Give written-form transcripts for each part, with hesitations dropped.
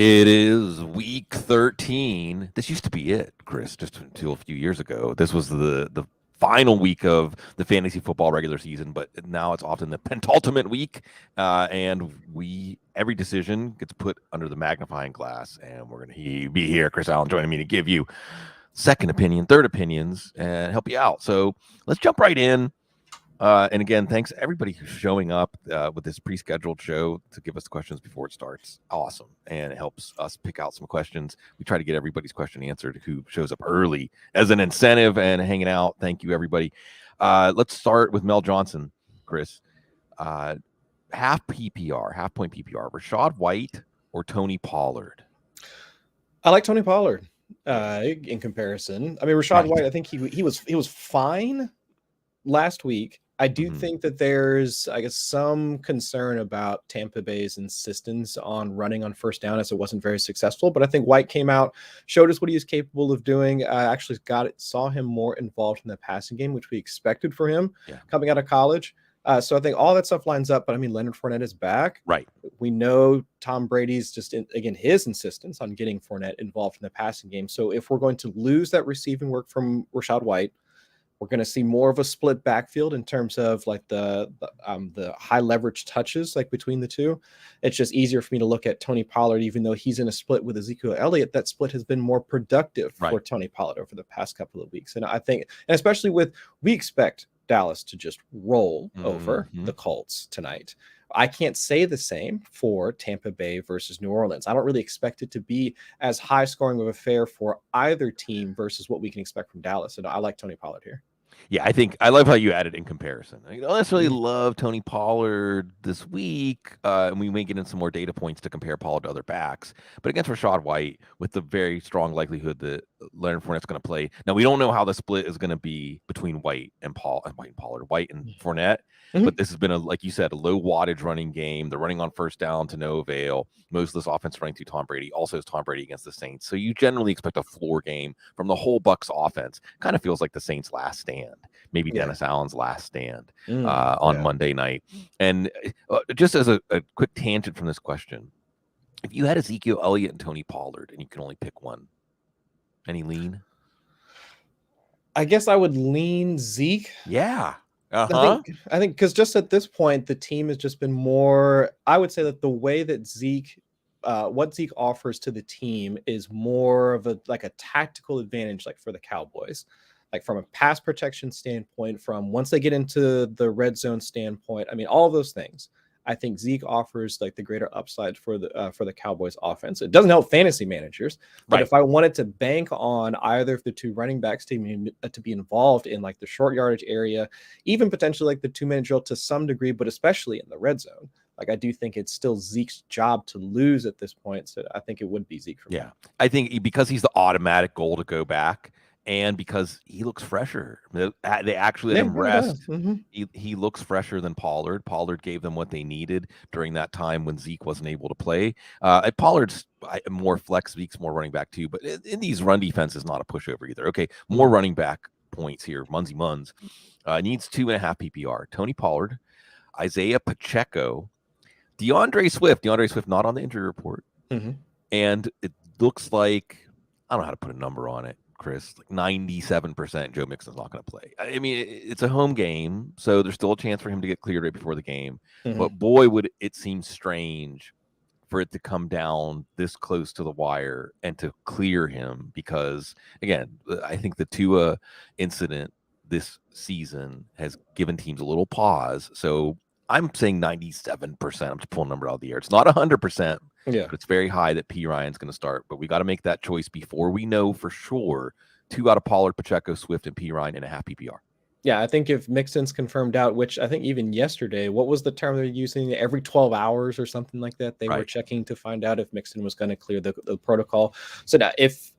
It is week 13. This used to be it, Chris, just until a few years ago. This was the final week of the fantasy football regular season, but now it's often the penultimate week, and every decision gets put under the magnifying glass, and we're going to be here, Chris Allen, joining me to give you second opinion, third opinions, and help you out. So let's jump right in. And again, thanks everybody who's showing up with this pre-scheduled show to give us questions before it starts. Awesome. And it helps us pick out some questions. We try to get everybody's question answered who shows up early as an incentive and hanging out. Thank you, everybody. Let's start with Mel Johnson, Chris. Half point PPR, Rashad White or Tony Pollard? I like Tony Pollard in comparison. I mean, Rashad White, I think he was fine last week. I do think that there's, I guess, some concern about Tampa Bay's insistence on running on first down as it wasn't very successful. But I think White came out, showed us what he was capable of doing. I actually saw him more involved in the passing game, which we expected for him coming out of college. So I think all that stuff lines up. But I mean, Leonard Fournette is back. Right. We know Tom Brady's again, his insistence on getting Fournette involved in the passing game. So if we're going to lose that receiving work from Rashad White, we're going to see more of a split backfield in terms of like the high leverage touches like between the two. It's just easier for me to look at Tony Pollard, even though he's in a split with Ezekiel Elliott. That split has been more productive for Tony Pollard over the past couple of weeks. And I think, and especially we expect Dallas to just roll over the Colts tonight. I can't say the same for Tampa Bay versus New Orleans. I don't really expect it to be as high scoring of a affair for either team versus what we can expect from Dallas. And I like Tony Pollard here. Yeah, I love how you added in comparison. I don't necessarily love Tony Pollard this week, and we may get in some more data points to compare Pollard to other backs. But against Rashad White, with the very strong likelihood that Leonard Fournette's going to play. Now, we don't know how the split is going to be between White and Pollard, White and Fournette. But this has been, like you said, a low wattage running game. They're running on first down to no avail. Most of this offense running through Tom Brady. Also, is Tom Brady against the Saints. So you generally expect a floor game from the whole Bucs offense. Kind of feels like the Saints' last stand. Maybe Dennis Allen's last stand on Monday night. And just as a quick tangent from this question, if you had Ezekiel Elliott and Tony Pollard and you can only pick one, any lean? I guess I would lean Zeke. Yeah. I think because just at this point, the team has just been more, I would say that the way that what Zeke offers to the team is more of a tactical advantage, like for the Cowboys, like from a pass protection standpoint, from once they get into the red zone standpoint. I mean, all of those things. I think Zeke offers like the greater upside for the Cowboys offense. It doesn't help fantasy managers, but if I wanted to bank on either of the two running backs to be involved in like the short yardage area, even potentially like the 2-minute drill to some degree, but especially in the red zone, like I do think it's still Zeke's job to lose at this point. So I think it would be Zeke for me. Yeah, I think because he's the automatic goal to go back. And because he looks fresher, they actually let him rest. He looks fresher than Pollard. Pollard gave them what they needed during that time when Zeke wasn't able to play. Pollard's more flex, Zeke's more running back too. But in these run defenses, not a pushover either. Okay, more running back points here. Munsey Munns needs 2.5 PPR. Tony Pollard, Isaiah Pacheco, DeAndre Swift not on the injury report. And it looks like, I don't know how to put a number on it, Chris, like 97% Joe Mixon's not going to play. I mean, it's a home game, so there's still a chance for him to get cleared right before the game. But boy, would it seem strange for it to come down this close to the wire and to clear him, because, again, I think the Tua incident this season has given teams a little pause. So I'm saying 97%. I'm just pulling a number out of the air. It's not 100%. Yeah, but it's very high that P. Ryan's going to start. But we got to make that choice before we know for sure 2 out of Pollard, Pacheco, Swift, and P. Ryan in a half PPR. Yeah, I think if Mixon's confirmed out, which I think even yesterday, what was the term they're using? Every 12 hours or something like that, they were checking to find out if Mixon was going to clear the protocol. So now if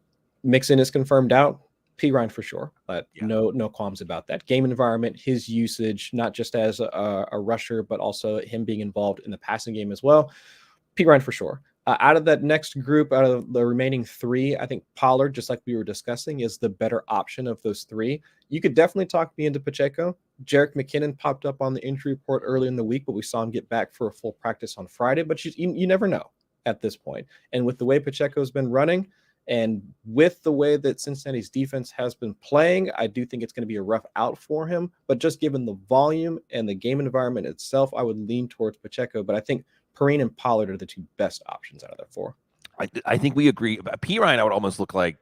Mixon is confirmed out, P. Ryan for sure, but no qualms about that. Game environment, his usage, not just as a rusher, but also him being involved in the passing game as well. P. Ryan for sure. Out of that next group, out of the remaining 3, I think Pollard, just like we were discussing, is the better option of those 3. You could definitely talk me into Pacheco. Jerick McKinnon popped up on the injury report early in the week, but we saw him get back for a full practice on Friday. But you never know. at this point. And with the way Pacheco's been running, and with the way that Cincinnati's defense has been playing, I do think it's going to be a rough out for him. But just given the volume and the game environment itself, I would lean towards Pacheco. But I think Perine and Pollard are the two best options out of the four. I think we agree. P. Ryan, I would almost look like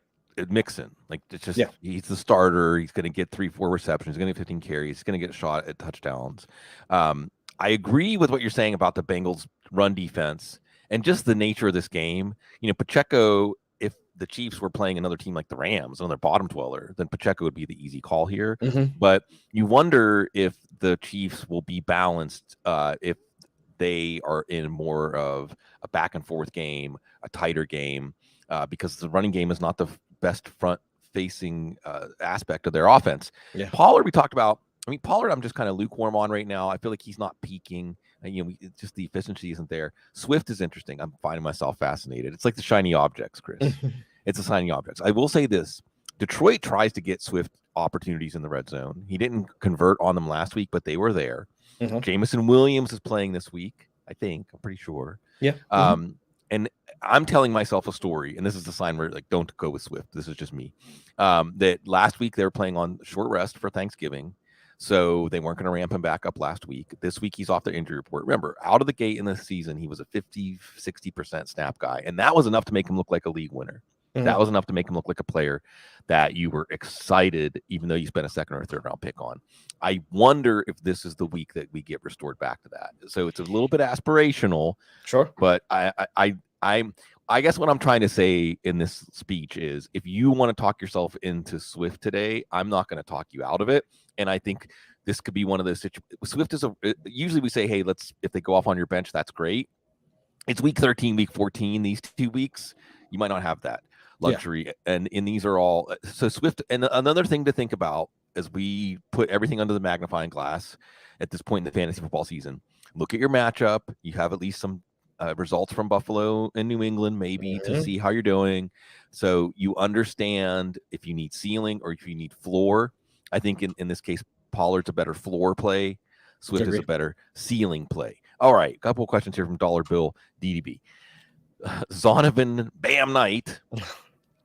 Mixon. Like, it's just, he's the starter. He's going to get 3-4 receptions. He's going to get 15 carries. He's going to get shot at touchdowns. I agree with what you're saying about the Bengals' run defense and just the nature of this game. Pacheco, if the Chiefs were playing another team like the Rams, another bottom dweller, then Pacheco would be the easy call here. But you wonder if the Chiefs will be balanced if they are in more of a back and forth game, a tighter game, because the running game is not the best front facing aspect of their offense. Pollard, we talked about. I mean, Pollard, I'm just kind of lukewarm on right now. I feel like he's not peaking. Just the efficiency isn't there. Swift is interesting. I'm finding myself fascinated. It's like the shiny objects, Chris. It's the shiny objects. I will say this. Detroit tries to get Swift opportunities in the red zone. He didn't convert on them last week, but they were there. Jameson Williams is playing this week, I think. I'm pretty sure. And I'm telling myself a story, and this is a sign where, like, don't go with Swift. This is just me. That last week they were playing on short rest for Thanksgiving. So they weren't going to ramp him back up last week. This week, he's off the injury report. Remember, out of the gate in the season, he was a 50-60% snap guy. And that was enough to make him look like a league winner. That was enough to make him look like a player that you were excited, even though you spent a second or third round pick on. I wonder if this is the week that we get restored back to that. So it's a little bit aspirational. Sure. But I guess what I'm trying to say in this speech is, if you want to talk yourself into Swift today, I'm not going to talk you out of it. And I think this could be one of those situations. Swift is usually we say, hey, if they go off on your bench, that's great. It's week 13, week 14, these 2 weeks, you might not have that luxury. And these are all, so Swift. And another thing to think about as we put everything under the magnifying glass at this point in the fantasy football season, look at your matchup. You have at least some results from Buffalo and New England, maybe to see how you're doing. So you understand if you need ceiling or if you need floor. I think in this case, Pollard's a better floor play. Swift is a better ceiling play. All right, a couple of questions here from Dollar Bill DDB. Zonovan Bam Knight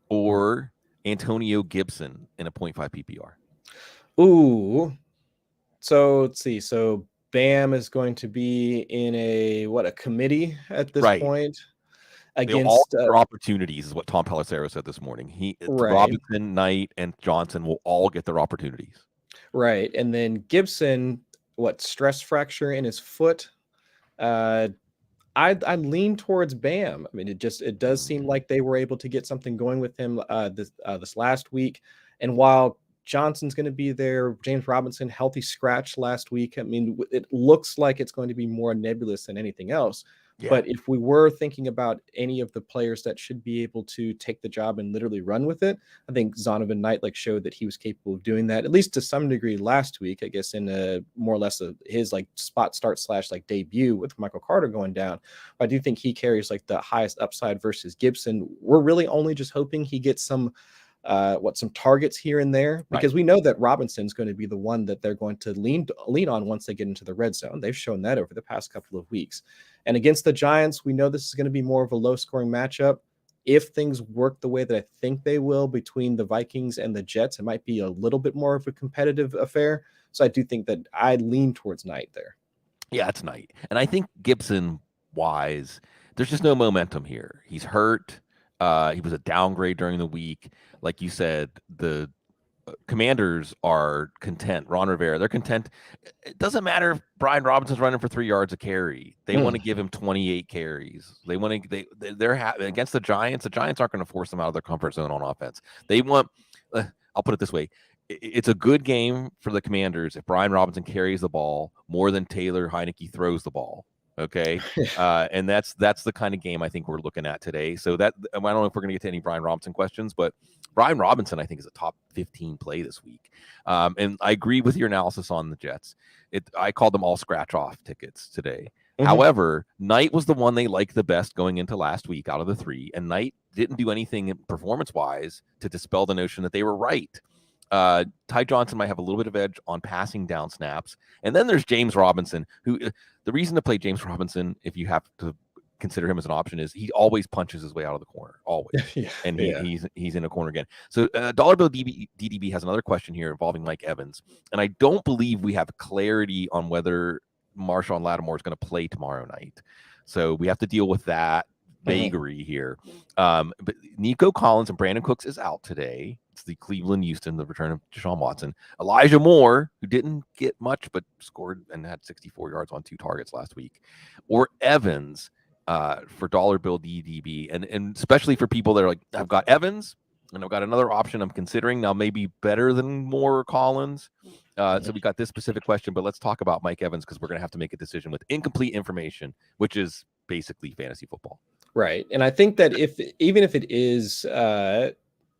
or Antonio Gibson in a 0.5 PPR? Ooh. So let's see. So Bam is going to be in a committee at this point against all their opportunities, is what Tom Pelissero said this morning. Robinson, Knight, and Johnson will all get their opportunities. Right. And then Gibson, stress fracture in his foot. I'd lean towards Bam. I mean, it does seem like they were able to get something going with him this last week. And while Johnson's going to be there, James Robinson, healthy scratch last week. I mean, it looks like it's going to be more nebulous than anything else. But if we were thinking about any of the players that should be able to take the job and literally run with it, I think Zonovan Knight showed that he was capable of doing that, at least to some degree last week, I guess, in more or less his spot start / debut with Michael Carter going down. I do think he carries the highest upside versus Gibson. We're really only just hoping he gets some targets here and there, because we know that Robinson's going to be the one that they're going to lean on once they get into the red zone. They've shown that over the past couple of weeks. And against the Giants, we know this is going to be more of a low-scoring matchup. If things work the way that I think they will between the Vikings and the Jets, it might be a little bit more of a competitive affair. So I do think that I lean towards Knight there. Yeah, it's Knight. And I think Gibson-wise, there's just no momentum here. He's hurt. He was a downgrade during the week. Like you said, the Commanders are content. Ron Rivera, they're content. It doesn't matter if Brian Robinson's running for 3 yards a carry. They want to give him 28 carries. They want to. They're against the Giants. The Giants aren't going to force them out of their comfort zone on offense. They want. I'll put it this way: it's a good game for the Commanders if Brian Robinson carries the ball more than Taylor Heineke throws the ball. Okay. And that's the kind of game I think we're looking at today. So that, I don't know if we're going to get to any Brian Robinson questions, but Brian Robinson, I think, is a top 15 play this week. And I agree with your analysis on the Jets. I called them all scratch off tickets today. However, Knight was the one they liked the best going into last week out of the 3. And Knight didn't do anything performance wise to dispel the notion that they were right. Ty Johnson might have a little bit of edge on passing down snaps. And then there's James Robinson, who the reason to play James Robinson, if you have to consider him as an option is he always punches his way out of the corner, always. And he's in a corner again. So Dollar Bill DDB has another question here involving Mike Evans. And I don't believe we have clarity on whether Marshawn Lattimore is going to play tomorrow night. So we have to deal with that vagary here. But Nico Collins and Brandon Cooks is out today. It's the Cleveland-Houston, the return of Deshaun Watson. Elijah Moore, who didn't get much but scored and had 64 yards on 2 targets last week. Or Evans for Dollar Bill DDB. And especially for people that are like, I've got Evans and I've got another option I'm considering now, maybe better than Moore or Collins. So we got this specific question, but let's talk about Mike Evans because we're going to have to make a decision with incomplete information, which is basically fantasy football. Right. And I think that even if it is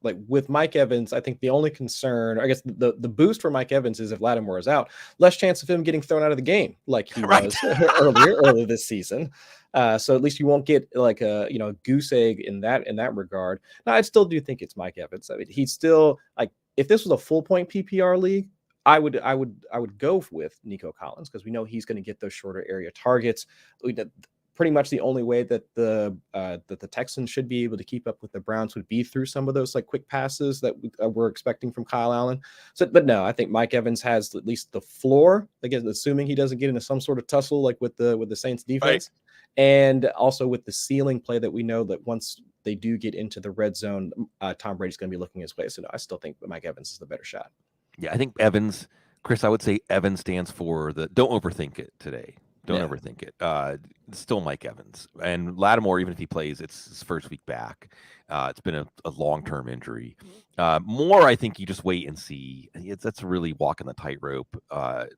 like with Mike Evans, I think the only concern, I guess the boost for Mike Evans is if Lattimore is out, less chance of him getting thrown out of the game like he was earlier this season. So at least you won't get like a goose egg in that regard. Now, I still do think it's Mike Evans. I mean, he's still like, if this was a full point PPR league, I would go with Nico Collins because we know he's going to get those shorter area targets. Pretty much the only way that the Texans should be able to keep up with the Browns would be through some of those like quick passes that we're expecting from Kyle Allen. So, but no, I think Mike Evans has at least the floor, again, assuming he doesn't get into some sort of tussle like with the Saints defense, and also with the ceiling play that we know that once they do get into the red zone, Tom Brady's going to be looking his way. So no, I still think Mike Evans is the better shot. Yeah, I think Evans, Chris, I would say Evans stands for don't overthink it today. Don't overthink it. It's still Mike Evans. And Lattimore, even if he plays, it's his first week back. It's been a long-term injury. Moore, I think you just wait and see. That's really walking the tightrope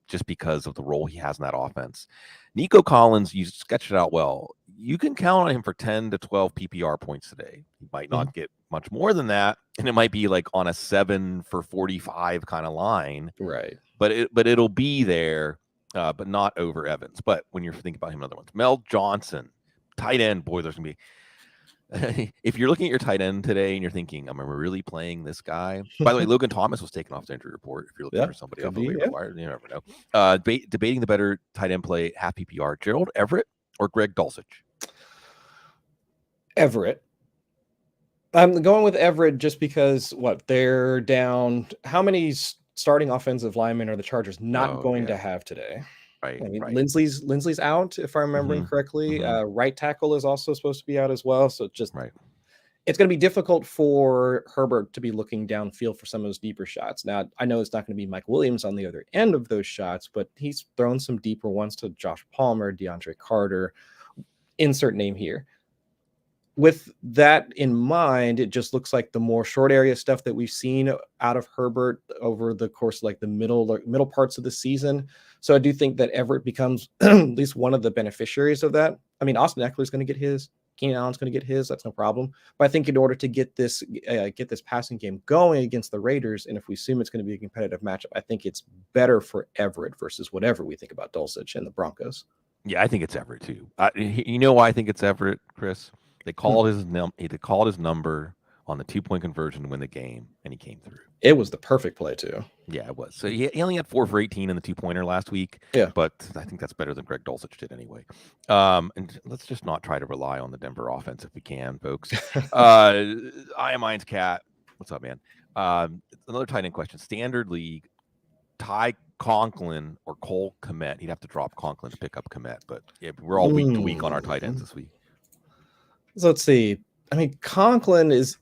just because of the role he has in that offense. Nico Collins, you sketched it out well. You can count on him for 10 to 12 PPR points today. He might not get much more than that, and it might be like on a 7 for 45 kind of line. Right. But it'll be there. But not over Evans. But when you're thinking about him, another ones, Mel Johnson, tight end. Boy, there's gonna be. If you're looking at your tight end today and you're thinking, "Am I really playing this guy?" By the way, Logan Thomas was taken off the injury report. If you're looking for somebody off the waiver wire, you never know. Debating the better tight end play, half PPR: Gerald Everett or Greg Dulcich. Everett. I'm going with Everett just because they're down. How many starting offensive linemen are the Chargers not going to have today? Right. I mean, Lindsley's out, if I'm remembering correctly. Right tackle is also supposed to be out as well. So it's going to be difficult for Herbert to be looking downfield for some of those deeper shots. Now, I know it's not going to be Mike Williams on the other end of those shots, but he's thrown some deeper ones to Josh Palmer, DeAndre Carter, insert name here. With that in mind, it just looks like the more short area stuff that we've seen out of Herbert over the course of like the middle parts of the season. So I do think that Everett becomes at least one of the beneficiaries of that. I mean, Austin Eckler is going to get his, Keenan Allen's going to get his. That's no problem. But I think in order to get this passing game going against the Raiders, and if we assume it's going to be a competitive matchup, I think it's better for Everett versus whatever we think about Dulcich and the Broncos. Yeah, I think it's Everett too. You know why I think it's Everett, Chris? They called his number on the 2-point conversion to win the game, and he came through. It was the perfect play too. Yeah, it was. So he only had 4 for 18 in the 2-pointer last week. Yeah, but I think that's better than Greg Dulcich did anyway. And let's just not try to rely on the Denver offense if we can, folks. I am Mine's Cat. What's up, man? Another tight end question. Standard league, Ty Conklin or Cole Kmet. He'd have to drop Conklin to pick up Kmet, but yeah, we're all week to week on our tight ends this week. So let's see. I mean, Conklin's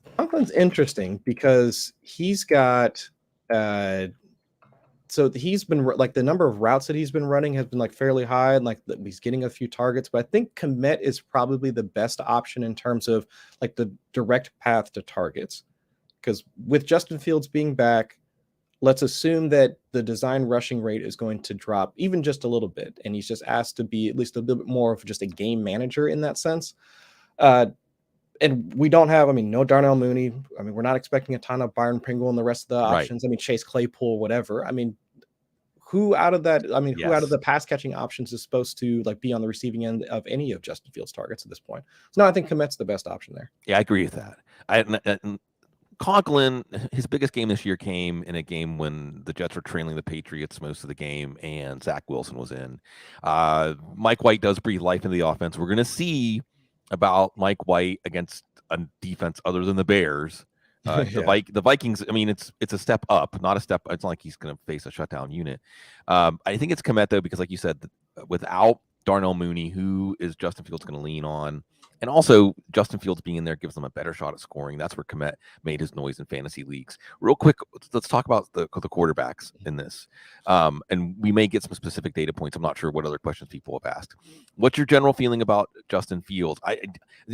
interesting because he's got so he's been like the number of routes that he's been running has been like fairly high, and like he's getting a few targets. But I think Kmet is probably the best option in terms of like the direct path to targets, because with Justin Fields being back, let's assume that the design rushing rate is going to drop even just a little bit, and he's just asked to be at least a little bit more of just a game manager in that sense. And we don't have, no Darnell Mooney. We're not expecting a ton of Byron Pringle and the rest of the options. Chase Claypool, whatever. Who out of that? Who out of the pass catching options is supposed to like be on the receiving end of any of Justin Fields' targets at this point? So no, I think Kmet's the best option there. Yeah, I agree with that. Conklin, his biggest game this year came in a game when the Jets were trailing the Patriots most of the game, and Zach Wilson was in. Mike White does breathe life into the offense. We're going to see about Mike White against a defense other than the Bears. The Vikings, I mean, it's a step up, not a step. It's not like he's going to face a shutdown unit. I think it's Kmet, though, because like you said, without Darnell Mooney, who is Justin Fields going to lean on? And also, Justin Fields being in there gives them a better shot at scoring. That's where Kmet made his noise in fantasy leagues. Real quick, let's talk about the quarterbacks in this. And we may get some specific data points. I'm not sure what other questions people have asked. What's your general feeling about Justin Fields?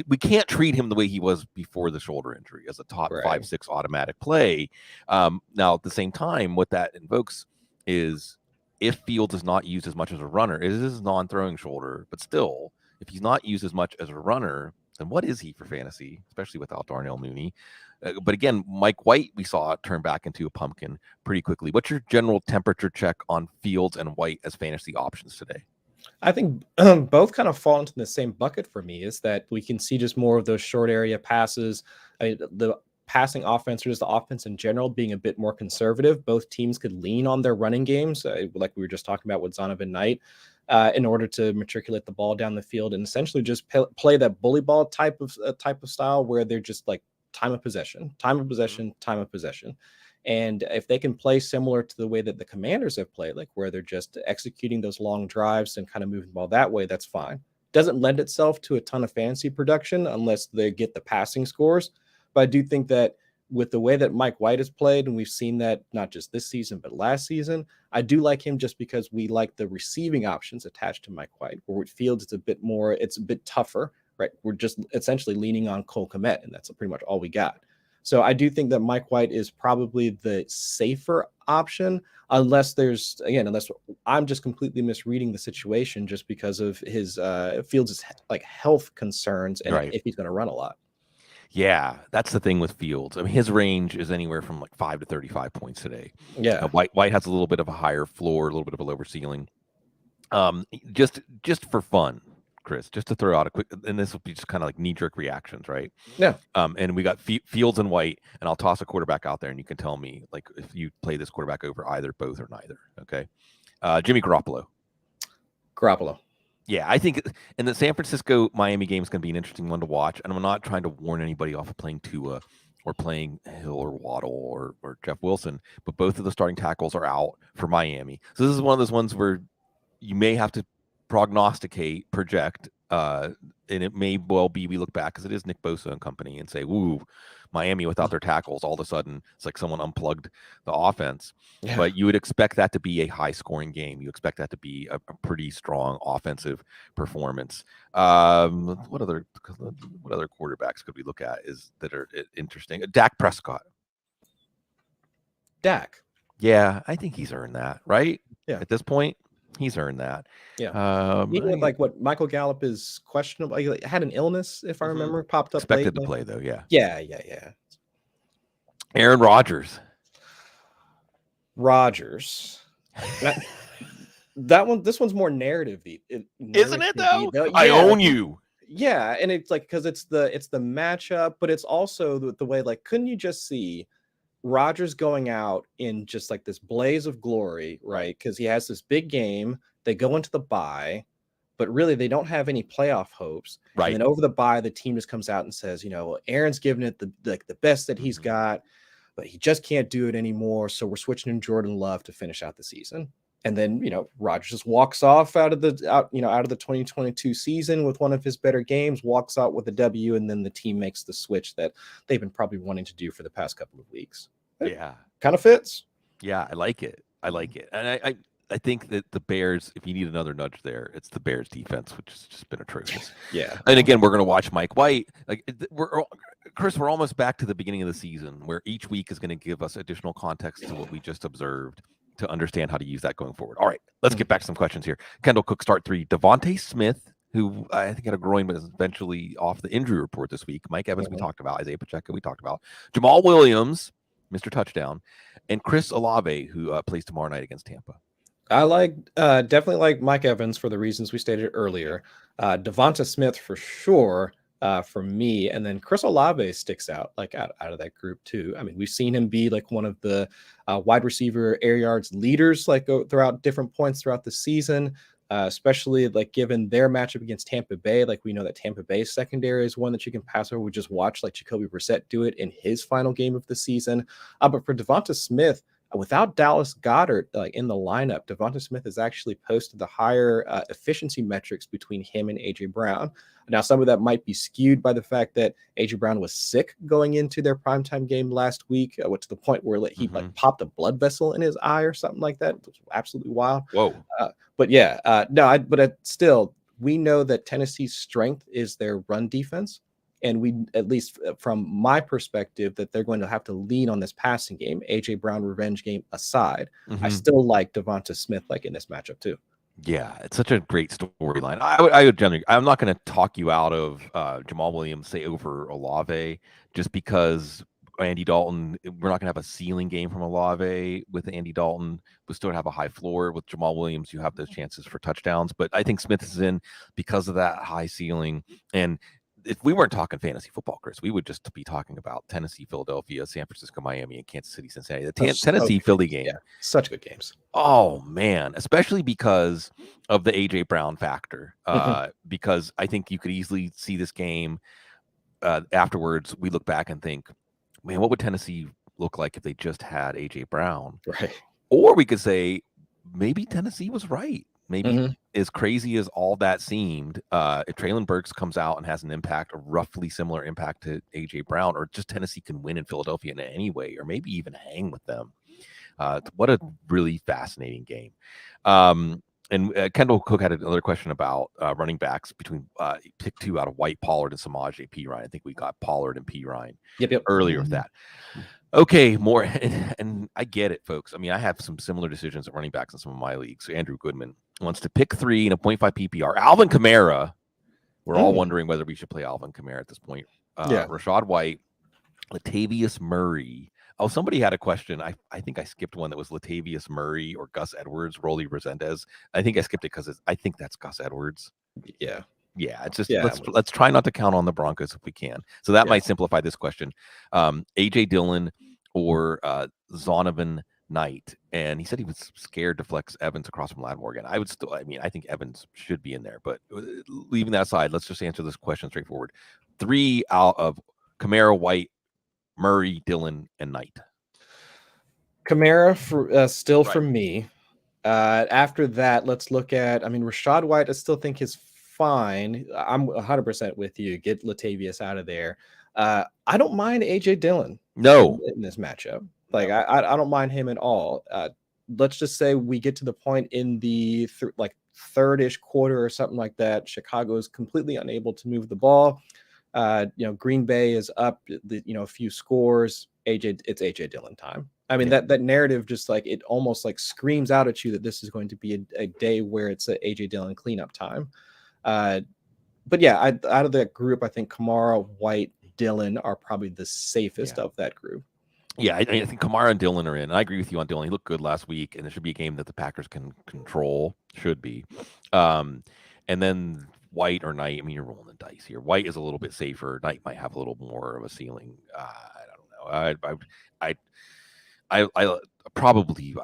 We can't treat him the way he was before the shoulder injury as a top 5-6 automatic play. Now, at the same time, what that invokes is if Fields is not used as much as a runner, it is his non-throwing shoulder, but still, if he's not used as much as a runner, then what is he for fantasy, especially without Darnell Mooney? But again, Mike White, we saw turn back into a pumpkin pretty quickly. What's your general temperature check on Fields and White as fantasy options today? I think both kind of fall into the same bucket for me, is that we can see just more of those short area passes. I mean, the passing offense or just the offense in general being a bit more conservative. Both teams could lean on their running games, like we were just talking about with Zonovan Knight, in order to matriculate the ball down the field and essentially just play that bully ball type of style where they're just like time of possession. And if they can play similar to the way that the Commanders have played, like where they're just executing those long drives and kind of moving the ball that way, that's fine. Doesn't lend itself to a ton of fantasy production unless they get the passing scores. But I do think that with the way that Mike White has played, and we've seen that not just this season, but last season, I do like him just because we like the receiving options attached to Mike White. Where with Fields, it's a bit tougher, right? We're just essentially leaning on Cole Kmet, and that's pretty much all we got. So I do think that Mike White is probably the safer option, unless I'm just completely misreading the situation just because of his Fields' like health concerns and if he's going to run a lot. Yeah, that's the thing with Fields. I mean, his range is anywhere from like 5 to 35 points today. Yeah, White has a little bit of a higher floor, a little bit of a lower ceiling. Just for fun, Chris, just to throw out a quick, and this will be just kind of like knee-jerk reactions, right? Yeah. And we got Fields and White, and I'll toss a quarterback out there, and you can tell me like if you play this quarterback over either, both, or neither. Okay. Jimmy Garoppolo. Yeah, I think in the San Francisco-Miami game is going to be an interesting one to watch, and I'm not trying to warn anybody off of playing Tua or playing Hill or Waddle or Jeff Wilson, but both of the starting tackles are out for Miami. So this is one of those ones where you may have to project, and it may well be we look back because it is Nick Bosa and company and say, "Woo, Miami without their tackles." All of a sudden, it's like someone unplugged the offense. Yeah. But you would expect that to be a high-scoring game. You expect that to be a pretty strong offensive performance. What other quarterbacks could we look at that are interesting? Dak Prescott. Yeah, I think he's earned that, right? Yeah. At this point. He's earned that. Yeah. Even like what Michael Gallup is questionable. He had an illness, if I remember, popped up. Expected to play though. Yeah. Yeah. Aaron Rodgers. This one's more narrative, isn't it though? Yeah. I own you. Yeah, and it's like because it's the matchup, but it's also the way, like, couldn't you just see Rodgers going out in just like this blaze of glory, right? Because he has this big game. They go into the bye, but really they don't have any playoff hopes. Right. And then over the bye, the team just comes out and says, Aaron's giving it the best that he's got, but he just can't do it anymore. So we're switching in Jordan Love to finish out the season. And then, Rodgers just walks off out of the 2022 season with one of his better games, walks out with a W, and then the team makes the switch that they've been probably wanting to do for the past couple of weeks. Yeah. Kind of fits. Yeah, I like it. And I think that the Bears, if you need another nudge there, it's the Bears defense, which has just been atrocious. Yeah. And again, we're going to watch Mike White. Chris, we're almost back to the beginning of the season where each week is going to give us additional context to what we just observed to understand how to use that going forward. All right, let's get back to some questions here. Kendall Cook, start 3. Devontae Smith, who I think had a groin, but is eventually off the injury report this week. Mike Evans, we talked about. Isaiah Pacheco, we talked about. Jamal Williams, Mr. Touchdown, and Chris Olave, who plays tomorrow night against Tampa. I definitely like Mike Evans for the reasons we stated earlier. Devonta Smith for sure for me, and then Chris Olave sticks out out of that group too. I mean, we've seen him be like one of the wide receiver air yards leaders throughout different points throughout the season. especially like given their matchup against Tampa Bay. Like we know that Tampa Bay secondary is one that you can pass over. We just watched like Jacoby Brissett do it in his final game of the season. But for Devonta Smith, without Dallas Goedert like in the lineup, Devonta Smith has actually posted the higher efficiency metrics between him and AJ Brown. Now, some of that might be skewed by the fact that AJ Brown was sick going into their primetime game last week, to the point where he like popped a blood vessel in his eye or something like that. It was absolutely wild. Whoa. But yeah, but still, we know that Tennessee's strength is their run defense. And we, at least from my perspective, that they're going to have to lean on this passing game, AJ Brown revenge game aside. I still like Devonta Smith like in this matchup too. Yeah, it's such a great storyline. I would generally, I'm not going to talk you out of Jamal Williams, say, over Olave, just because Andy Dalton, we're not going to have a ceiling game from Olave with Andy Dalton. We still have a high floor. With Jamal Williams, you have those chances for touchdowns. But I think Smith is in because of that high ceiling. And if we weren't talking fantasy football, Chris, we would just be talking about Tennessee, Philadelphia, San Francisco, Miami, and Kansas City, Cincinnati. The Tennessee-Philly game. Yeah, such good games. Oh, man, especially because of the A.J. Brown factor. Because I think you could easily see this game afterwards. We look back and think, man, what would Tennessee look like if they just had A.J. Brown? Right. Or we could say maybe Tennessee was right. Maybe as crazy as all that seemed, if Treylon Burks comes out and has an impact, a roughly similar impact to A.J. Brown, or just Tennessee can win in Philadelphia in any way, or maybe even hang with them. What a really fascinating game. And Kendall Cook had another question about running backs between pick two out of White, Pollard, and Samaje Perine. I think we got Pollard and Perine earlier with that. Okay, more, and I get it, folks. I mean, I have some similar decisions at running backs in some of my leagues. So Andrew Goodman wants to pick 3 in a 0.5 PPR. Alvin Kamara. We're all wondering whether we should play Alvin Kamara at this point. Rachaad White, Latavius Murray. Oh, somebody had a question. I think I skipped one that was Latavius Murray or Gus Edwards, Rolly Resendez. I think I skipped it because I think that's Gus Edwards. Yeah. It's just let's try not to count on the Broncos if we can. So that might simplify this question. AJ Dillon or Zonovan Knight, and he said he was scared to flex Evans across from Lattimore again. I think Evans should be in there, but leaving that aside, let's just answer this question straightforward. 3 out of Kamara, White, Murray, Dillon, and Knight. Kamara for me. After that, let's look at. I mean, Rachaad White, I still think is fine. I'm 100% with you. Get Latavius out of there. I don't mind AJ Dillon. No, in this matchup, like I don't mind him at all. Let's just say we get to the point in the third-ish quarter or something like that. Chicago is completely unable to move the ball. Green Bay is up, a few scores. It's AJ Dillon time. I mean, that narrative just like it almost like screams out at you that this is going to be a day where it's a AJ Dillon cleanup time. But yeah, out of that group, I think Kamara, White, Dillon are probably the safest of that group. Yeah, I think Kamara and Dillon are in. I agree with you on Dillon. He looked good last week, and there should be a game that the Packers can control. Should be. And then White or Knight. I mean, you're rolling the dice here. White is a little bit safer. Knight might have a little more of a ceiling. I don't know. I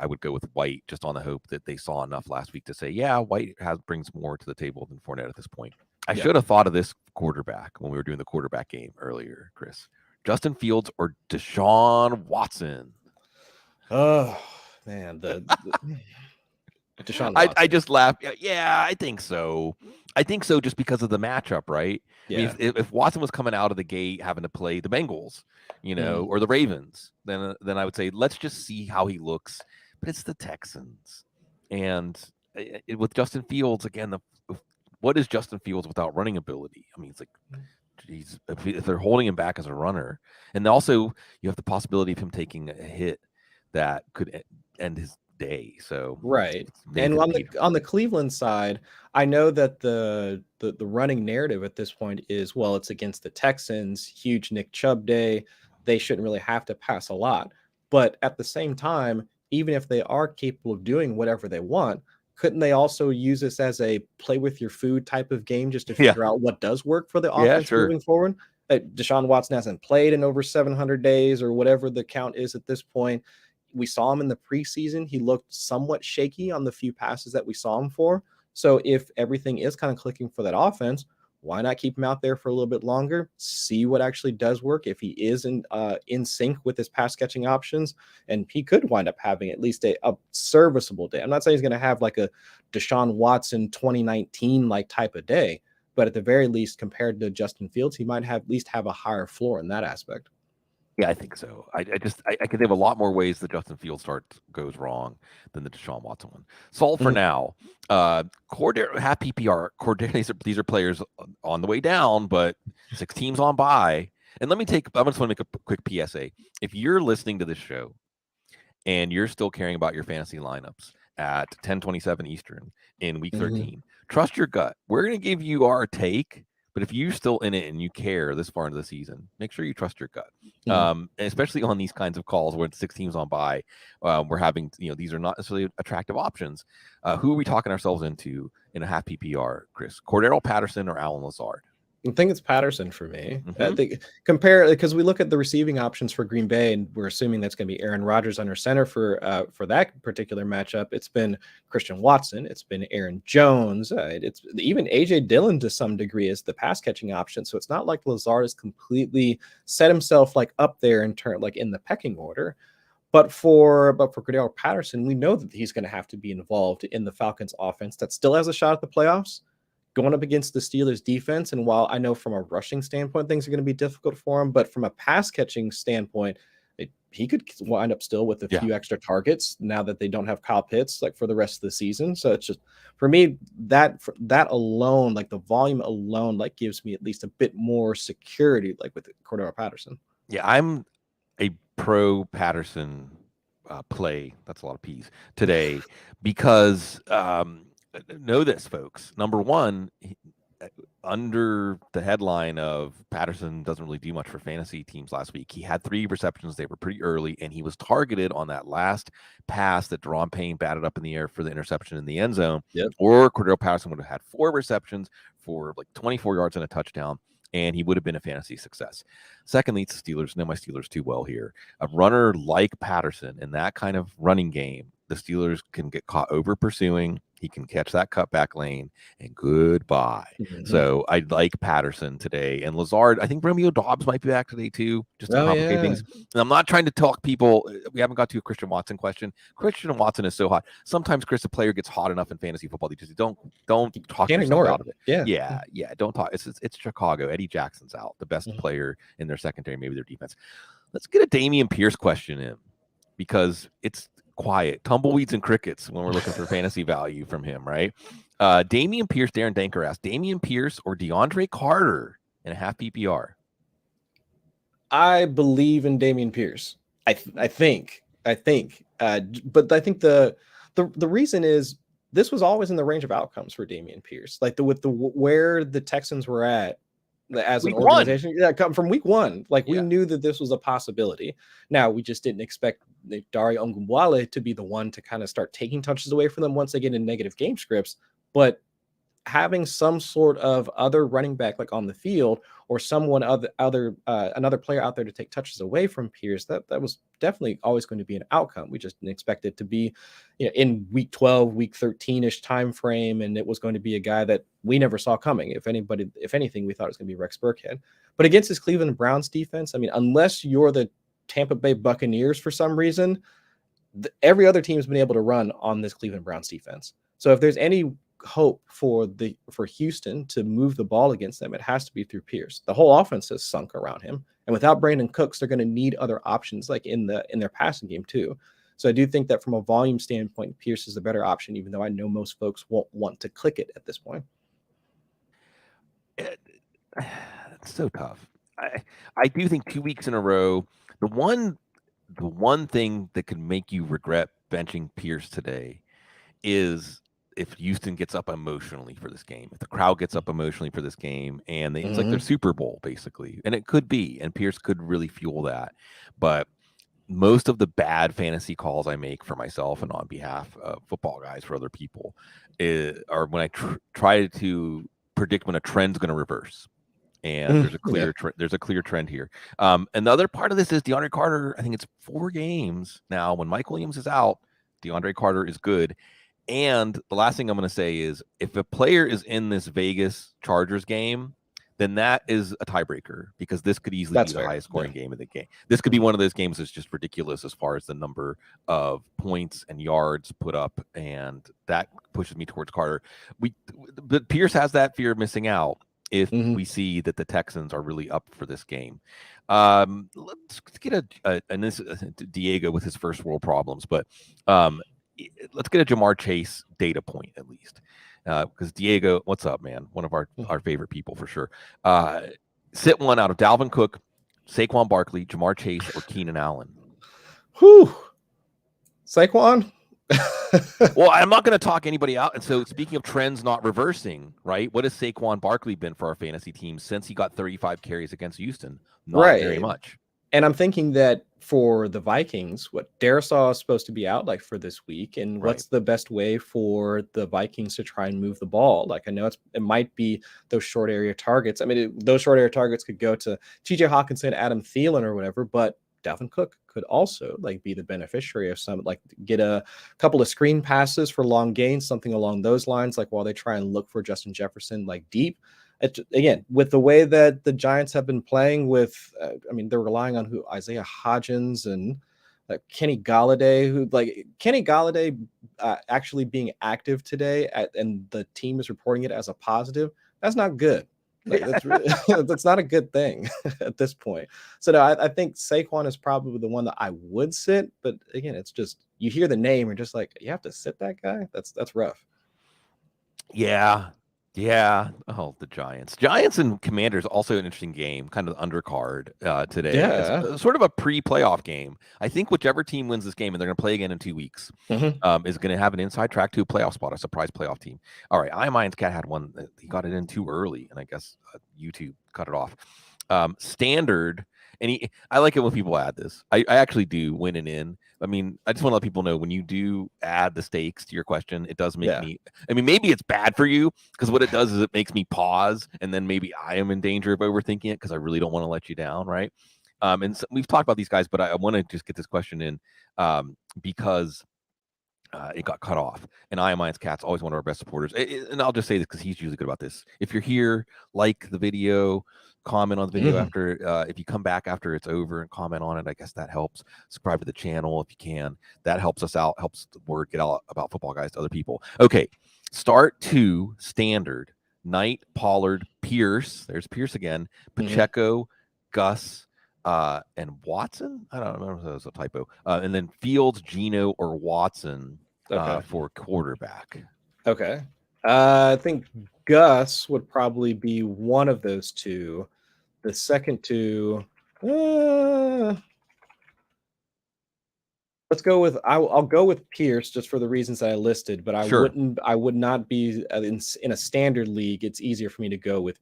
would go with White just on the hope that they saw enough last week to say, yeah, White brings more to the table than Fournette at this point. I should have thought of this quarterback when we were doing the quarterback game earlier, Chris. Justin Fields or Deshaun Watson? Oh man, Deshaun Watson. I just laughed. Yeah, I think so. I think so just because of the matchup, right? Yeah. I mean, if Watson was coming out of the gate having to play the Bengals, or the Ravens, then I would say let's just see how he looks. But it's the Texans, and with Justin Fields again, what is Justin Fields without running ability? I mean, it's like, geez, if they're holding him back as a runner, and also you have the possibility of him taking a hit that could end his day. So right. And on the Cleveland side, I know that the running narrative at this point is, well, it's against the Texans, huge Nick Chubb day. They shouldn't really have to pass a lot. But at the same time, even if they are capable of doing whatever they want, couldn't they also use this as a play with your food type of game just to figure out what does work for the offense moving forward? Deshaun Watson hasn't played in over 700 days or whatever the count is at this point. We saw him in the preseason. He looked somewhat shaky on the few passes that we saw him for. So if everything is kind of clicking for that offense, why not keep him out there for a little bit longer, see what actually does work? If he is in sync with his pass catching options, and he could wind up having at least a serviceable day. I'm not saying he's going to have like a Deshaun Watson 2019 like type of day, but at the very least, compared to Justin Fields, he might have at least have a higher floor in that aspect. Yeah, I think so. I could have a lot more ways the Justin Fields start goes wrong than the Deshaun Watson one. Solved for now. Cordero, half PPR. Cordero, these are players on the way down, but 6 teams on bye. And I just want to make a quick PSA. If you're listening to this show and you're still caring about your fantasy lineups at 10:27 Eastern in week 13, trust your gut. We're going to give you our take. But if you're still in it and you care this far into the season, make sure you trust your gut. Especially on these kinds of calls where it's 6 teams on bye, we're having, these are not necessarily attractive options. Who are we talking ourselves into in a half PPR, Chris? Cordero Patterson or Allen Lazard? I think it's Patterson for me. I think because we look at the receiving options for Green Bay, and we're assuming that's going to be Aaron Rodgers under center for that particular matchup. It's been Christian Watson, it's been Aaron Jones, it's even AJ Dillon to some degree as the pass catching option. So it's not like Lazard has completely set himself like up there in turn, like in the pecking order. But for Cordero Patterson, we know that he's going to have to be involved in the Falcons offense that still has a shot at the playoffs, going up against the Steelers defense. And while I know from a rushing standpoint, things are going to be difficult for him, but from a pass catching standpoint, he could wind up still with a few extra targets now that they don't have Kyle Pitts like for the rest of the season. So it's just, for me, that alone, like the volume alone, like gives me at least a bit more security, like with Cordero Patterson. Yeah, I'm a pro Patterson play. That's a lot of P's today because know this, folks. Number one, under the headline of Patterson doesn't really do much for fantasy teams last week, he had 3 receptions. They were pretty early, and he was targeted on that last pass that Deron Payne batted up in the air for the interception in the end zone. Or Cordero Patterson would have had 4 receptions for like 24 yards and a touchdown, and he would have been a fantasy success. Secondly, it's the Steelers. Know my Steelers too well here. A runner like Patterson in that kind of running game, the Steelers can get caught over pursuing. He can catch that cutback lane, and goodbye. So I like Patterson today. And Lazard, I think Romeo Doubs might be back today too, just to complicate things. And I'm not trying to talk people. We haven't got to a Christian Watson question. Christian Watson is so hot. Sometimes, Chris, a player gets hot enough in fantasy football. You just don't talk yourself out of it. Yeah. Don't talk. It's Chicago. Eddie Jackson's out, the best player in their secondary, maybe their defense. Let's get a Dameon Pierce question in because it's quiet, tumbleweeds and crickets when we're looking for fantasy value from him, right? Dameon Pierce, Darren Danker asked, Dameon Pierce or DeAndre Carter in a half PPR? I believe in Dameon Pierce. I think, but I think the reason is this was always in the range of outcomes for Dameon Pierce, like where the Texans were at as an organization. Come from week 1. Like we knew that this was a possibility. Now we just didn't expect Dare Ogunbowale to be the one to kind of start taking touches away from them once they get in negative game scripts. But having some sort of other running back like on the field or someone another player out there to take touches away from Pierce, that was definitely always going to be an outcome. We just didn't expect it to be in week 12, week 13-ish time frame, and it was going to be a guy that we never saw coming. If anything, we thought it was going to be Rex Burkhead. But against his Cleveland Browns defense, I mean, unless you're the Tampa Bay Buccaneers for some reason, every other team has been able to run on this Cleveland Browns defense. So if there's any hope for Houston to move the ball against them, it has to be through Pierce. The whole offense has sunk around him, and without Brandon Cooks, they're going to need other options like in their passing game too. So I do think that from a volume standpoint, Pierce is a better option, even though I know most folks won't want to click it at this point. It's so tough. I do think 2 weeks in a row, the one thing that could make you regret benching Pierce today is if Houston gets up emotionally for this game, if the crowd gets up emotionally for this game, and it's like their Super Bowl basically, and it could be, and Pierce could really fuel that. But most of the bad fantasy calls I make for myself and on behalf of football guys for other people are when I try to predict when a trend's going to reverse. And there's a clear trend here. Another part of this is DeAndre Carter. I think it's 4 games now. When Mike Williams is out, DeAndre Carter is good. And the last thing I'm going to say is if a player is in this Vegas Chargers game, then that is a tiebreaker because this could easily be the highest scoring game of the game. This could be one of those games that's just ridiculous as far as the number of points and yards put up, and that pushes me towards Carter. But Pierce has that fear of missing out if we see that the Texans are really up for this game. Let's get and this Diego with his first world problems, but let's get a Jamar Chase data point at least. Because Diego, what's up, man? One of our favorite people for sure. Sit one out of Dalvin Cook, Saquon Barkley, Jamar Chase, or Keenan Allen. Whew. Saquon? Well, I'm not going to talk anybody out. And so speaking of trends not reversing, right? What has Saquon Barkley been for our fantasy team since he got 35 carries against Houston? Not very much. And I'm thinking that for the Vikings, what Darisaw is supposed to be out like for this week, and what's the best way for the Vikings to try and move the ball? Like I know it might be those short area targets. I mean, those short area targets could go to TJ Hawkinson, Adam Thielen, or whatever, but Dalvin Cook could also like be the beneficiary of some, like get a couple of screen passes for long gains, something along those lines, like while they try and look for Justin Jefferson like deep. Again, with the way that the Giants have been playing with, I mean, they're relying on Isaiah Hodgins and Kenny Galladay, Kenny Galladay actually being active today, and the team is reporting it as a positive. That's not good. That's really, that's not a good thing at this point. So no, I think Saquon is probably the one that I would sit. But again, it's just you hear the name and just like you have to sit that guy. That's rough. Yeah. Oh, the Giants and Commanders, also an interesting game, kind of undercard today. Yeah. It's sort of a pre-playoff game. I think whichever team wins this game, and they're going to play again in 2 weeks, is going to have an inside track to a playoff spot, a surprise playoff team. All right, Iron's Cat had one. He got it in too early, and I guess YouTube cut it off. Standard, and I like it when people add this. I actually do win and in. I mean, I just want to let people know when you do add the stakes to your question, it does make me, I mean, maybe it's bad for you because what it does is it makes me pause and then maybe I am in danger of overthinking it because I really don't want to let you down. Right. And so we've talked about these guys, but I want to just get this question in because it got cut off. And Iron's Cat's always one of our best supporters. And I'll just say this because he's usually good about this. If you're here, like the video, comment on the video after, if you come back after it's over and comment on it, I guess that helps. Subscribe to the channel if you can. That helps us out, helps the word get out about Football Guys to other people. Okay, start 2 standard. Knight, Pollard, Pierce. There's Pierce again. Pacheco, Gus, and Watson. I don't remember if that was a typo. And then Fields, Geno, or Watson for quarterback. Okay. I think Gus would probably be one of those two. The second two, let's go with I'll go with Pierce just for the reasons I listed, but I would not be in a standard league. It's easier for me to go with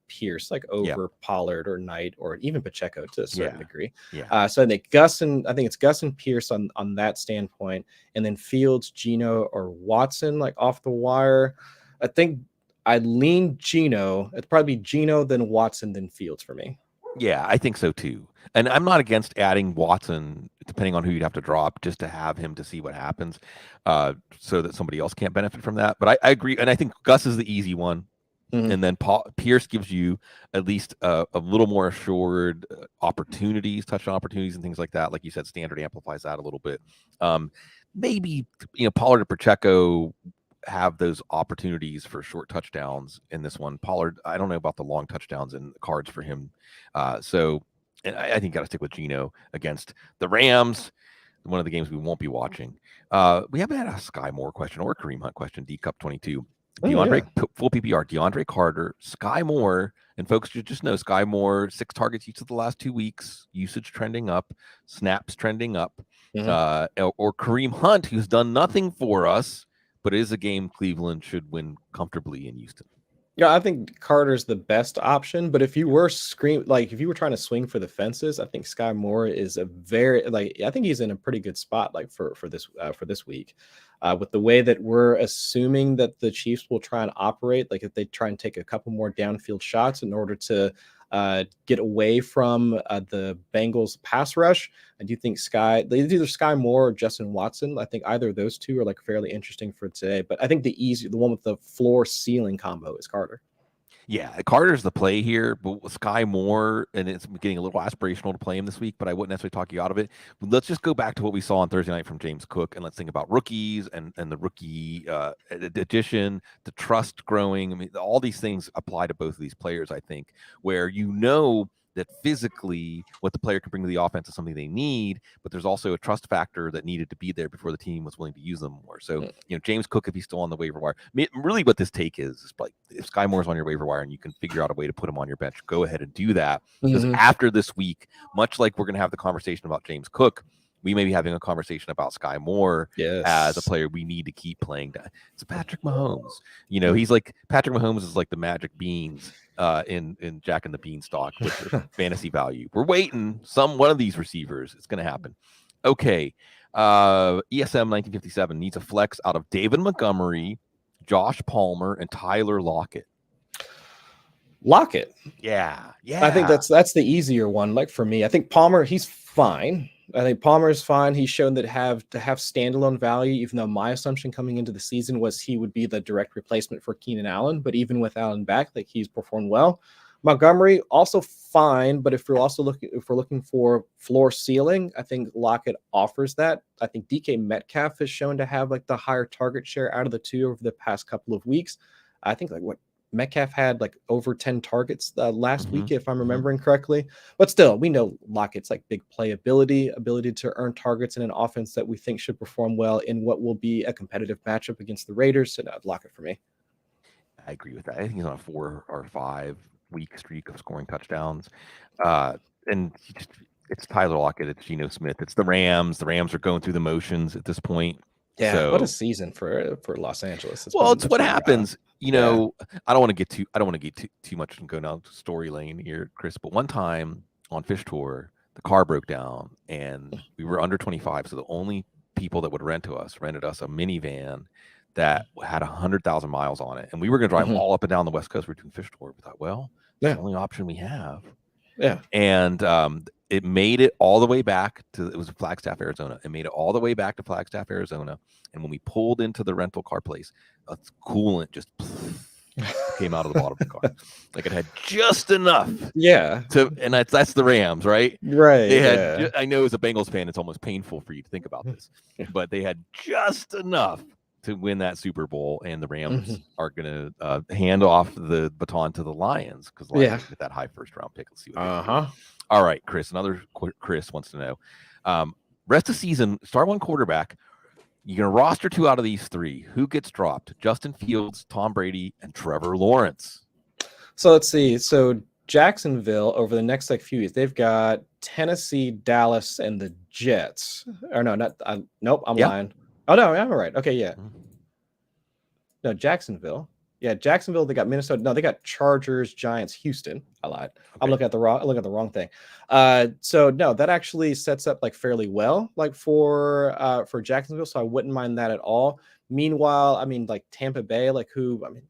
Pierce, like over Pollard or Knight or even Pacheco to a certain degree. So I think it's Gus and Pierce on that standpoint, and then Fields, Geno, or Watson like off the wire. I think I'd lean Geno. It'd probably be Geno, then Watson, then Fields for me. Yeah, I think so too. And I'm not against adding Watson, depending on who you'd have to drop, just to have him to see what happens, so that somebody else can't benefit from that. But I agree, and I think Gus is the easy one. And then Pierce gives you at least a little more assured opportunities, touchdown opportunities, and things like that. Like you said, standard amplifies that a little bit. Maybe Pollard or Pacheco have those opportunities for short touchdowns in this one. Pollard, I don't know about the long touchdowns in the cards for him. So I think got to stick with Geno against the Rams. One of the games we won't be watching. We haven't had a Sky Moore question or a Kareem Hunt question. D Cup 22. Full PPR, DeAndre Carter, Sky Moore, and folks should just know Sky Moore, 6 targets each of the last 2 weeks, usage trending up, snaps trending up, or Kareem Hunt, who's done nothing for us, but it is a game Cleveland should win comfortably in Houston. Yeah, I think Carter's the best option, but if you were if you were trying to swing for the fences, I think Sky Moore is a very I think he's in a pretty good spot for this week. With the way that we're assuming that the Chiefs will try and operate, like if they try and take a couple more downfield shots in order to get away from the Bengals pass rush. I do think either Sky Moore or Justin Watson. I think either of those two are like fairly interesting for today. But I think the one with the floor ceiling combo is Carter. Yeah, Carter's the play here, but with Sky Moore, and it's getting a little aspirational to play him this week, but I wouldn't necessarily talk you out of it. But let's just go back to what we saw on Thursday night from James Cook, and let's think about rookies and the rookie addition, the trust growing. I mean, all these things apply to both of these players, I think, where that physically what the player can bring to the offense is something they need, but there's also a trust factor that needed to be there before the team was willing to use them more. So, James Cook, if he's still on the waiver wire, really what this take is like if Sky Moore's on your waiver wire and you can figure out a way to put him on your bench, go ahead and do that. Because after this week, much like we're going to have the conversation about James Cook, we may be having a conversation about Sky Moore as a player we need to keep playing. It's Patrick Mahomes. He's like Patrick Mahomes is like the magic beans in Jack and the Beanstalk with fantasy value. We're waiting. One of these receivers. It's going to happen. Okay. ESM 1957 needs a flex out of David Montgomery, Josh Palmer, and Tyler Lockett. Lockett. Yeah. I think that's the easier one. Like for me, I think Palmer, he's fine. I think Palmer is fine. He's shown to have standalone value, even though my assumption coming into the season was he would be the direct replacement for Keenan Allen. But even with Allen back, like he's performed well. Montgomery also fine, but if we're looking for floor ceiling, I think Lockett offers that. I think DK Metcalf has shown to have like the higher target share out of the two over the past couple of weeks. I think Metcalf had like over 10 targets last week, if I'm remembering correctly. But still, we know Lockett's like big ability to earn targets in an offense that we think should perform well in what will be a competitive matchup against the Raiders. So Lockett for me. I agree with that. I think he's on a 4 or 5 week streak of scoring touchdowns. And it's Tyler Lockett, it's Geno Smith, it's the Rams. The Rams are going through the motions at this point. Yeah, so, what a season for Los Angeles. It's what happens. I don't want to get too much and go down story lane here, Chris. But one time on Fish Tour, the car broke down and we were under 25. So the only people that would rented us a minivan that had 100,000 miles on it, and we were going to drive all up and down the West Coast. We're doing Fish Tour. We thought, well, it's the only option we have. Yeah, and it made it all the way back to Flagstaff, Arizona. It made it all the way back to Flagstaff, Arizona. And when we pulled into the rental car place, a coolant just came out of the bottom of the car. Like it had just enough. Yeah. And that's the Rams, right? Right. They had. I know as a Bengals fan, it's almost painful for you to think about this, but they had just enough to win that Super Bowl, and the Rams are going to hand off the baton to the Lions because Lions get that high first round pick. Let's see what they do. All right, Chris. Another Chris wants to know. Rest of season, start one quarterback. You're going to roster 2 out of these 3. Who gets dropped? Justin Fields, Tom Brady, and Trevor Lawrence. So let's see. So Jacksonville over the next few years, they've got Tennessee, Dallas, and the Jets. Or no, not. Nope, I'm lying. Oh no, I'm right. Okay, yeah. No, Jacksonville. Yeah, Jacksonville. They got Minnesota. No, they got Chargers, Giants, Houston. I lied. Okay. I'm looking at the wrong thing. So no, that actually sets up fairly well, for Jacksonville. So I wouldn't mind that at all. Meanwhile, I mean, Tampa Bay,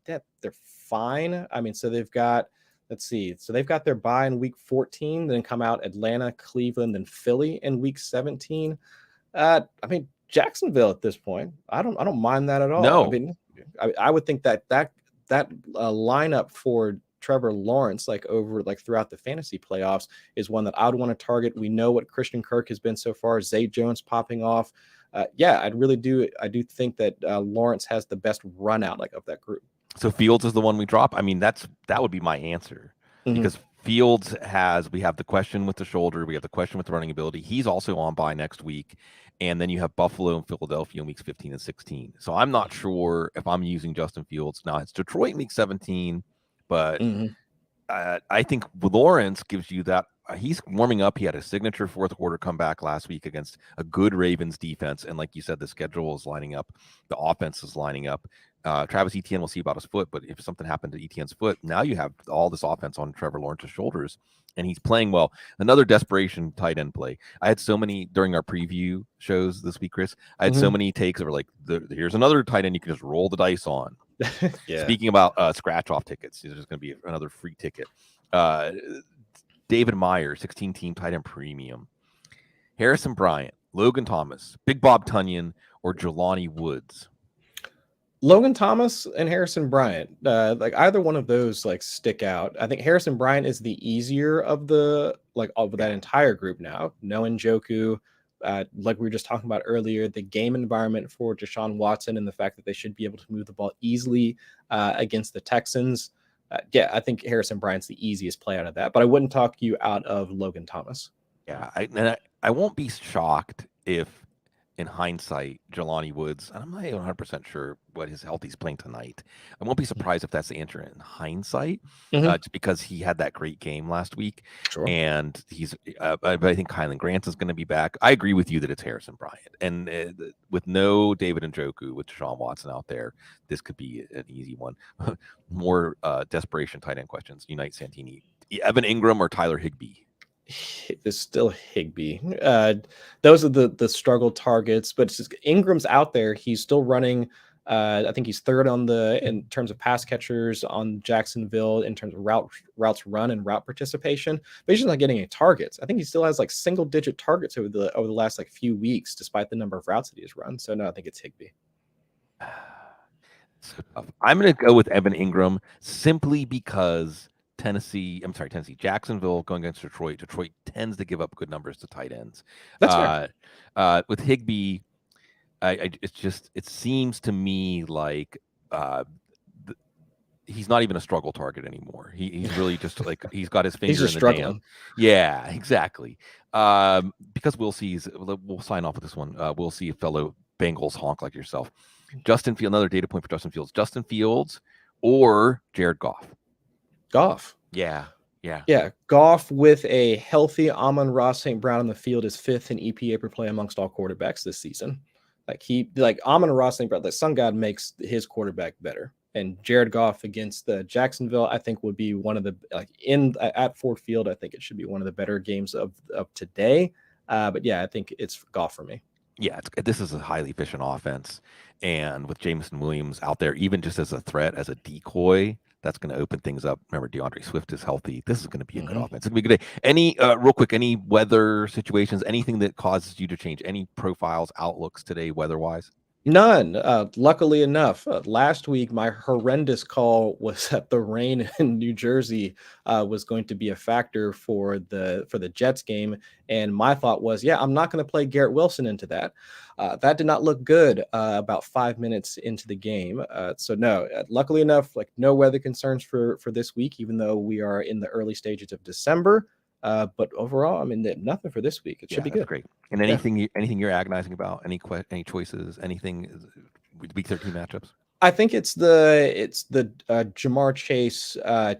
they're fine. I mean, so they've got. Let's see. So they've got their bye in week 14, then come out Atlanta, Cleveland, and Philly in week 17. I mean, Jacksonville at this point, I don't mind that at all. No. I mean, I would think that lineup for Trevor Lawrence, over throughout the fantasy playoffs, is one that I would want to target. We know what Christian Kirk has been so far. Zay Jones popping off. I do think that Lawrence has the best run out of that group. So Fields is the one we drop. I mean, that would be my answer because Fields we have the question with the shoulder. We have the question with the running ability. He's also on bye next week. And then you have Buffalo and Philadelphia in weeks 15 and 16. So I'm not sure if I'm using Justin Fields. Now it's Detroit in week 17, but I think Lawrence gives you that. He's warming up. He had a signature fourth quarter comeback last week against a good Ravens defense. And like you said, the schedule is lining up. The offense is lining up. Travis Etienne will see about his foot, but if something happened to Etienne's foot, now you have all this offense on Trevor Lawrence's shoulders, and he's playing well. Another desperation tight end play. I had so many during our preview shows this week, Chris. I had so many takes that were here's another tight end you can just roll the dice on. Yeah. Speaking about scratch off tickets, there's going to be another free ticket. Uh, David Meyer, 16-team tight end premium. Harrison Bryant, Logan Thomas, Big Bob Tunyon, or Jelani Woods. Logan Thomas and Harrison Bryant, like either one of those like stick out. I think Harrison Bryant is the easier of that entire group now. No Njoku, like we were just talking about earlier, the game environment for Deshaun Watson and the fact that they should be able to move the ball easily against the Texans. I think Harrison Bryant's the easiest play out of that, but I wouldn't talk you out of Logan Thomas. Yeah, I won't be shocked if, in hindsight, Jelani Woods, and I'm not even 100% sure what his health he's playing tonight. I won't be surprised if that's the answer in hindsight, just because he had that great game last week. Sure. And he's, but I think Kylan Grant is going to be back. I agree with you that it's Harrison Bryant. And with no David Njoku, with Deshaun Watson out there, this could be an easy one. More desperation tight end questions. Unite Santini. Evan Ingram or Tyler Higbee? It's still Higbee. Those are the struggle targets, but it's just, Ingram's out there. He's still running. I think he's third in terms of pass catchers on Jacksonville in terms of routes run and route participation, but he's just not getting any targets. I think he still has like single digit targets over the last like few weeks, despite the number of routes that he has run. So no, I think it's Higbee. I'm going to go with Evan Ingram simply because Jacksonville going against Detroit. Detroit tends to give up good numbers to tight ends. That's fair. With Higbee, it seems to me like he's not even a struggle target anymore. He's really just like he's got his finger in the jam. Yeah, exactly. Because we'll sign off with this one. We'll see a fellow Bengals honk like yourself. Justin Fields, another data point for Justin Fields. Justin Fields or Jared Goff? Goff. Yeah. Goff with a healthy Amon-Ra St. Brown on the field is fifth in EPA per play amongst all quarterbacks this season. Like Amon-Ra St. Brown, the Sun God makes his quarterback better. And Jared Goff against the Jacksonville, I think would be one of the at Ford Field. I think it should be one of the better games of today. But yeah, I think it's Goff for me. Yeah, this is a highly efficient offense, and with Jameson Williams out there, even just as a threat, as a decoy, that's going to open things up. Remember, DeAndre Swift is healthy. This is going to be a good offense. It's going to be a good day. Any real quick, any weather situations, anything that causes you to change any profiles, outlooks today, weather-wise? None. Luckily enough, last week my horrendous call was that the rain in New Jersey was going to be a factor for the Jets game, and my thought was, I'm not going to play Garrett Wilson into that. That did not look good about 5 minutes into the game. So no, luckily enough, like no weather concerns for this week, even though we are in the early stages of December. But overall, I mean, nothing for this week. It should be good. Great. And anything you're agonizing about? Any choices? Anything? Week 13 matchups? I think it's the Jamar Chase,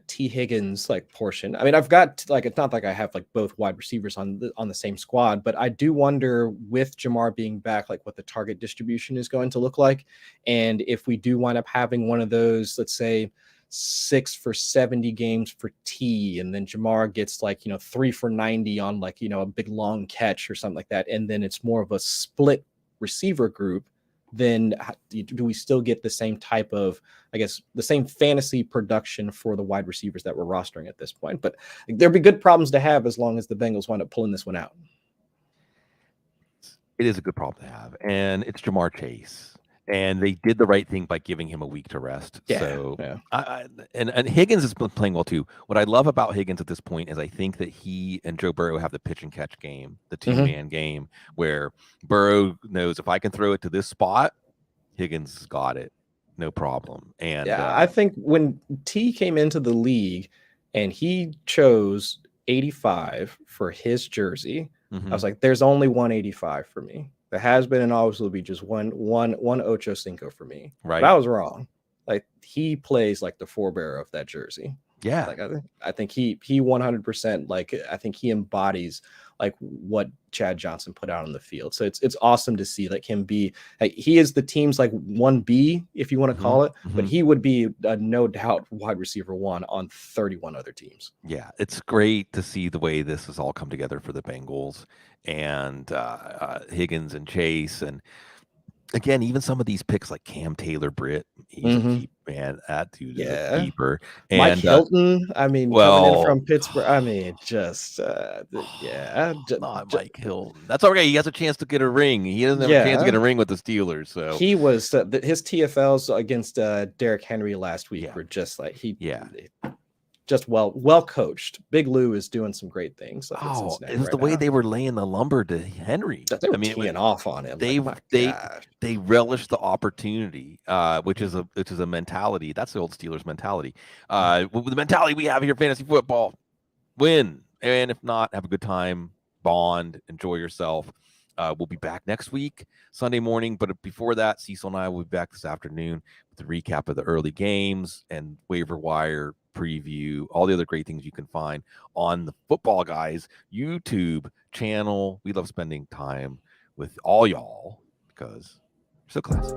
T Higgins like portion. I mean, I've got it's not like I have like both wide receivers on the same squad, but I do wonder with Jamar being back, like what the target distribution is going to look like, and if we do wind up having one of those, let's say 6 for 70 games for T, and then Jamar gets 3 for 90 on a big long catch or something like that, and then it's more of a split receiver group, then do we still get the same type of, the same fantasy production for the wide receivers that we're rostering at this point? But there'd be good problems to have as long as the Bengals wind up pulling this one out. It is a good problem to have, and it's Jamar Chase. And they did the right thing by giving him a week to rest. And Higgins has been playing well too. What I love about Higgins at this point is I think that he and Joe Burrow have the pitch and catch game, the two-man game, where Burrow knows if I can throw it to this spot, Higgins got it, no problem. And I think when T came into the league and he chose 85 for his jersey, I was like, there's only 185 for me. There has been and always will be just one Ocho Cinco for me. Right. But I was wrong. Like he plays like the forebearer of that jersey. Yeah. I think he 100%, I think he embodies what Chad Johnson put out on the field. So it's awesome to see him be, he is the team's 1B, if you want to call it, but he would be no doubt wide receiver 1 on 31 other teams. Yeah. It's great to see the way this has all come together for the Bengals and Higgins and Chase. And again, even some of these picks like Cam Taylor-Britt, he's a keep, man. That dude is a keeper. And Mike Hilton, I mean, coming in from Pittsburgh, I mean, just not Mike Hilton. That's okay. He has a chance to get a ring. He doesn't have a chance to get a ring with the Steelers. So he was his TFLs against Derrick Henry last week were just like just well coached. Big Lou is doing some great things. It was the way they were laying the lumber to Henry. They were teeing off on him. They relish the opportunity, which is a mentality. That's the old Steelers mentality. With the mentality we have here, fantasy football, win, and if not, have a good time, bond, enjoy yourself. We'll be back next week, Sunday morning. But before that, Cecil and I will be back this afternoon with a recap of the early games and waiver wire preview, all the other great things you can find on the Football Guys YouTube channel. We love spending time with all y'all because you're so classy.